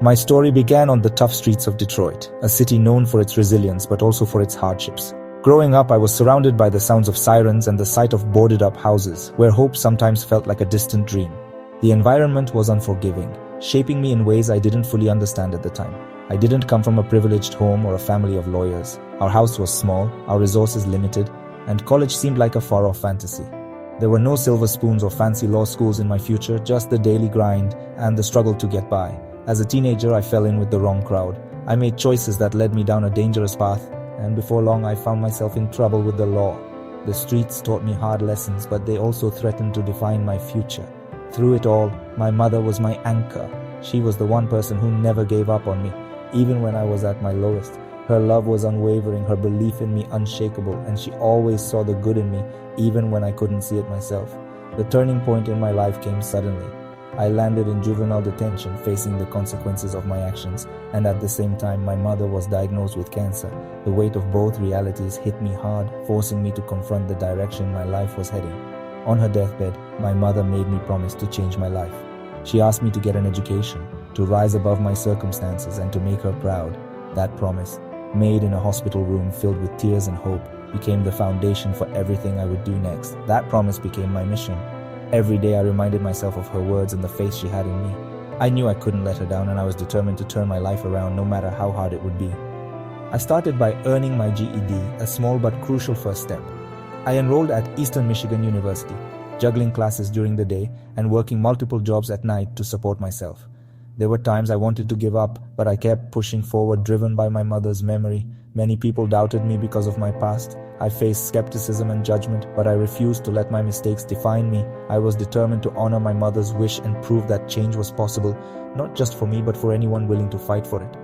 My story began on the tough streets of Detroit, a city known for its resilience but also for its hardships. Growing up, I was surrounded by the sounds of sirens and the sight of boarded-up houses, where hope sometimes felt like a distant dream. The environment was unforgiving, shaping me in ways I didn't fully understand at the time. I didn't come from a privileged home or a family of lawyers. Our house was small, our resources limited, and college seemed like a far-off fantasy. There were no silver spoons or fancy law schools in my future, just the daily grind and the struggle to get by. As a teenager, I fell in with the wrong crowd. I made choices that led me down a dangerous path, and before long I found myself in trouble with the law. The streets taught me hard lessons, but they also threatened to define my future. Through it all, my mother was my anchor. She was the one person who never gave up on me, even when I was at my lowest. Her love was unwavering, her belief in me unshakable, and she always saw the good in me, even when I couldn't see it myself. The turning point in my life came suddenly. I landed in juvenile detention, facing the consequences of my actions, and at the same time, my mother was diagnosed with cancer. The weight of both realities hit me hard, forcing me to confront the direction my life was heading. On her deathbed, my mother made me promise to change my life. She asked me to get an education, to rise above my circumstances, and to make her proud. That promise, made in a hospital room filled with tears and hope, became the foundation for everything I would do next. That promise became my mission. Every day I reminded myself of her words and the faith she had in me. I knew I couldn't let her down, and I was determined to turn my life around no matter how hard it would be. I started by earning my GED, a small but crucial first step. I enrolled at Eastern Michigan University, juggling classes during the day and working multiple jobs at night to support myself. There were times I wanted to give up, but I kept pushing forward, driven by my mother's memory. Many people doubted me because of my past. I faced skepticism and judgment, but I refused to let my mistakes define me. I was determined to honor my mother's wish and prove that change was possible, not just for me but for anyone willing to fight for it.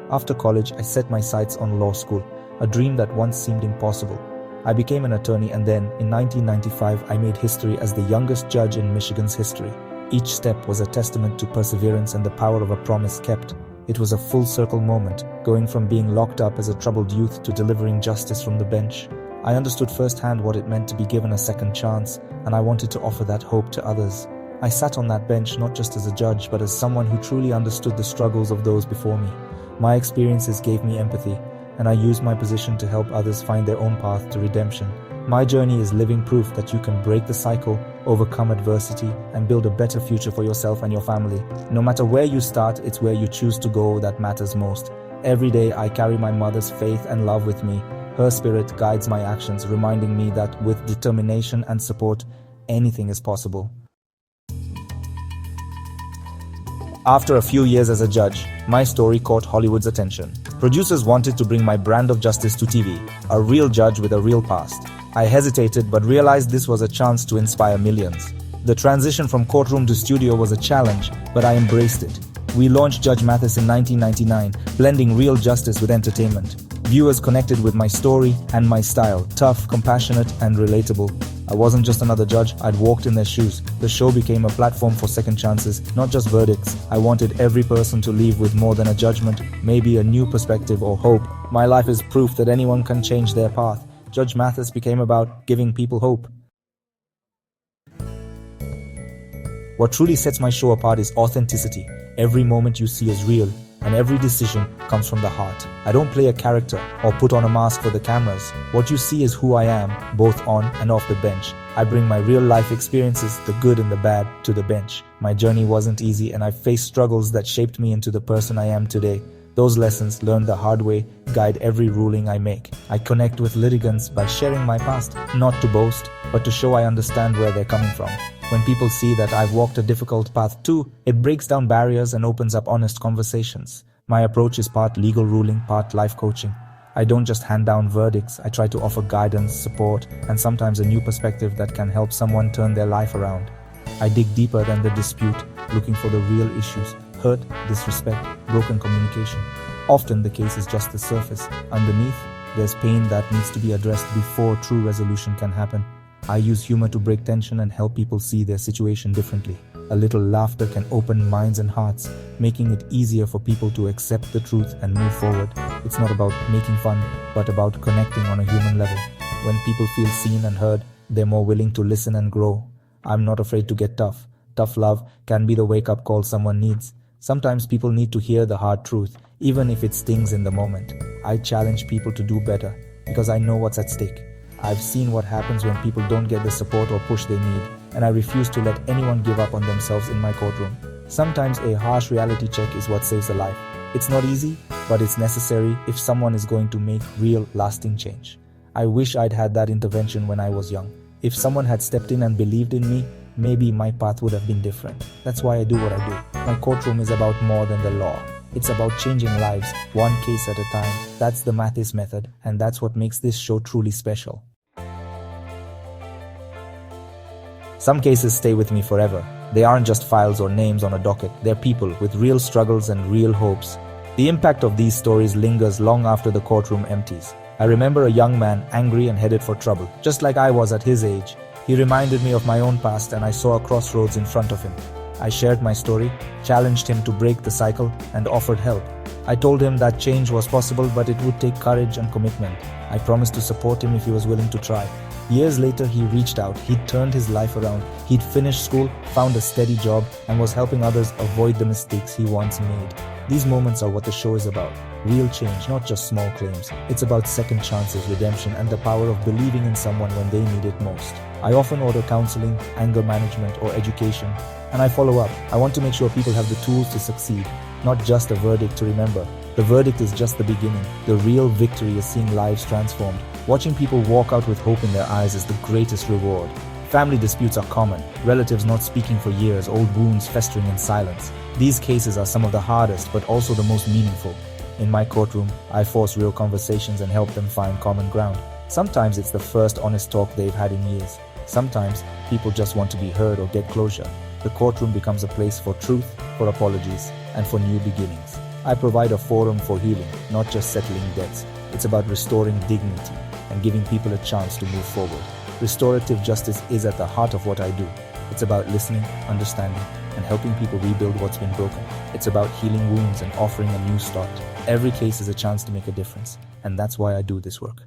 After college, I set my sights on law school, a dream that once seemed impossible. I became an attorney, and then, in 1995, I made history as the youngest judge in Michigan's history. Each step was a testament to perseverance and the power of a promise kept. It was a full circle moment, going from being locked up as a troubled youth to delivering justice from the bench. I understood firsthand what it meant to be given a second chance, and I wanted to offer that hope to others. I sat on that bench not just as a judge, but as someone who truly understood the struggles of those before me. My experiences gave me empathy, and I used my position to help others find their own path to redemption. My journey is living proof that you can break the cycle, overcome adversity, and build a better future for yourself and your family. No matter where you start, it's where you choose to go that matters most. Every day I carry my mother's faith and love with me. Her spirit guides my actions, reminding me that with determination and support, anything is possible. After a few years as a judge, my story caught Hollywood's attention. Producers wanted to bring my brand of justice to TV, a real judge with a real past. I hesitated but realized this was a chance to inspire millions. The transition from courtroom to studio was a challenge, but I embraced it. We launched Judge Mathis in 1999, blending real justice with entertainment. Viewers connected with my story and my style, tough, compassionate, and relatable. I wasn't just another judge, I'd walked in their shoes. The show became a platform for second chances, not just verdicts. I wanted every person to leave with more than a judgment, maybe a new perspective or hope. My life is proof that anyone can change their path. Judge Mathis became about giving people hope. What truly sets my show apart is authenticity. Every moment you see is real, and every decision comes from the heart. I don't play a character or put on a mask for the cameras. What you see is who I am, both on and off the bench. I bring my real life experiences, the good and the bad, to the bench. My journey wasn't easy, and I faced struggles that shaped me into the person I am today. Those lessons, learned the hard way, guide every ruling I make. I connect with litigants by sharing my past, not to boast, but to show I understand where they're coming from. When people see that I've walked a difficult path too, it breaks down barriers and opens up honest conversations. My approach is part legal ruling, part life coaching. I don't just hand down verdicts, I try to offer guidance, support, and sometimes a new perspective that can help someone turn their life around. I dig deeper than the dispute, looking for the real issues: hurt, disrespect, broken communication. Often the case is just the surface. Underneath, there's pain that needs to be addressed before true resolution can happen. I use humor to break tension and help people see their situation differently. A little laughter can open minds and hearts, making it easier for people to accept the truth and move forward. It's not about making fun, but about connecting on a human level. When people feel seen and heard, they're more willing to listen and grow. I'm not afraid to get tough. Tough love can be the wake-up call someone needs. Sometimes people need to hear the hard truth, even if it stings in the moment. I challenge people to do better because I know what's at stake. I've seen what happens when people don't get the support or push they need, and I refuse to let anyone give up on themselves in my courtroom. Sometimes a harsh reality check is what saves a life. It's not easy, but it's necessary if someone is going to make real, lasting change. I wish I'd had that intervention when I was young. If someone had stepped in and believed in me, maybe my path would have been different. That's why I do what I do. My courtroom is about more than the law. It's about changing lives, one case at a time. That's the Mathis Method, and that's what makes this show truly special. Some cases stay with me forever. They aren't just files or names on a docket. They're people with real struggles and real hopes. The impact of these stories lingers long after the courtroom empties. I remember a young man angry and headed for trouble, just like I was at his age. He reminded me of my own past, and I saw a crossroads in front of him. I shared my story, challenged him to break the cycle, and offered help. I told him that change was possible, but it would take courage and commitment. I promised to support him if he was willing to try. Years later, he reached out. He'd turned his life around. He'd finished school, found a steady job, and was helping others avoid the mistakes he once made. These moments are what the show is about. Real change, not just small claims. It's about second chances, redemption, and the power of believing in someone when they need it most. I often order counseling, anger management, or education, and I follow up. I want to make sure people have the tools to succeed, not just a verdict to remember. The verdict is just the beginning. The real victory is seeing lives transformed. Watching people walk out with hope in their eyes is the greatest reward. Family disputes are common, relatives not speaking for years, old wounds festering in silence. These cases are some of the hardest, but also the most meaningful. In my courtroom, I force real conversations and help them find common ground. Sometimes it's the first honest talk they've had in years. Sometimes people just want to be heard or get closure. The courtroom becomes a place for truth, for apologies, and for new beginnings. I provide a forum for healing, not just settling debts. It's about restoring dignity and giving people a chance to move forward. Restorative justice is at the heart of what I do. It's about listening, understanding, and helping people rebuild what's been broken. It's about healing wounds and offering a new start. Every case is a chance to make a difference, and that's why I do this work.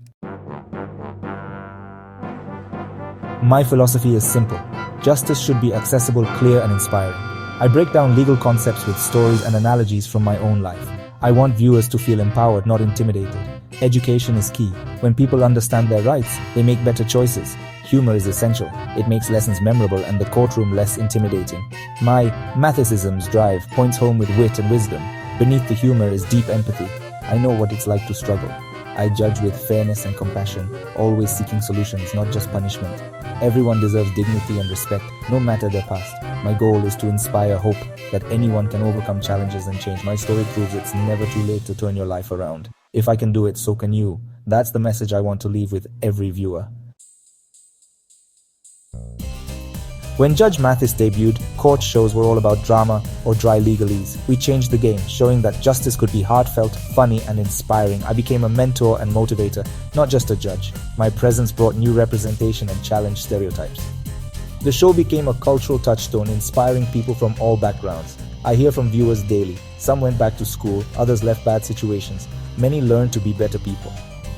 My philosophy is simple. Justice should be accessible, clear, and inspiring. I break down legal concepts with stories and analogies from my own life. I want viewers to feel empowered, not intimidated. Education is key. When people understand their rights, they make better choices. Humor is essential. It makes lessons memorable and the courtroom less intimidating. My Mathisisms drive points home with wit and wisdom. Beneath the humor is deep empathy. I know what it's like to struggle. I judge with fairness and compassion, always seeking solutions, not just punishment. Everyone deserves dignity and respect, no matter their past. My goal is to inspire hope that anyone can overcome challenges and change. My story proves it's never too late to turn your life around. If I can do it, so can you. That's the message I want to leave with every viewer. When Judge Mathis debuted, court shows were all about drama or dry legalese. We changed the game, showing that justice could be heartfelt, funny, and inspiring. I became a mentor and motivator, not just a judge. My presence brought new representation and challenged stereotypes. The show became a cultural touchstone, inspiring people from all backgrounds. I hear from viewers daily. Some went back to school, others left bad situations. Many learned to be better people.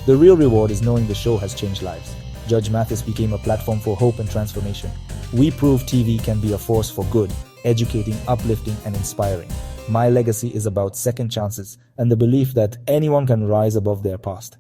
The real reward is knowing the show has changed lives. Judge Mathis became a platform for hope and transformation. We prove TV can be a force for good, educating, uplifting, and inspiring. My legacy is about second chances and the belief that anyone can rise above their past.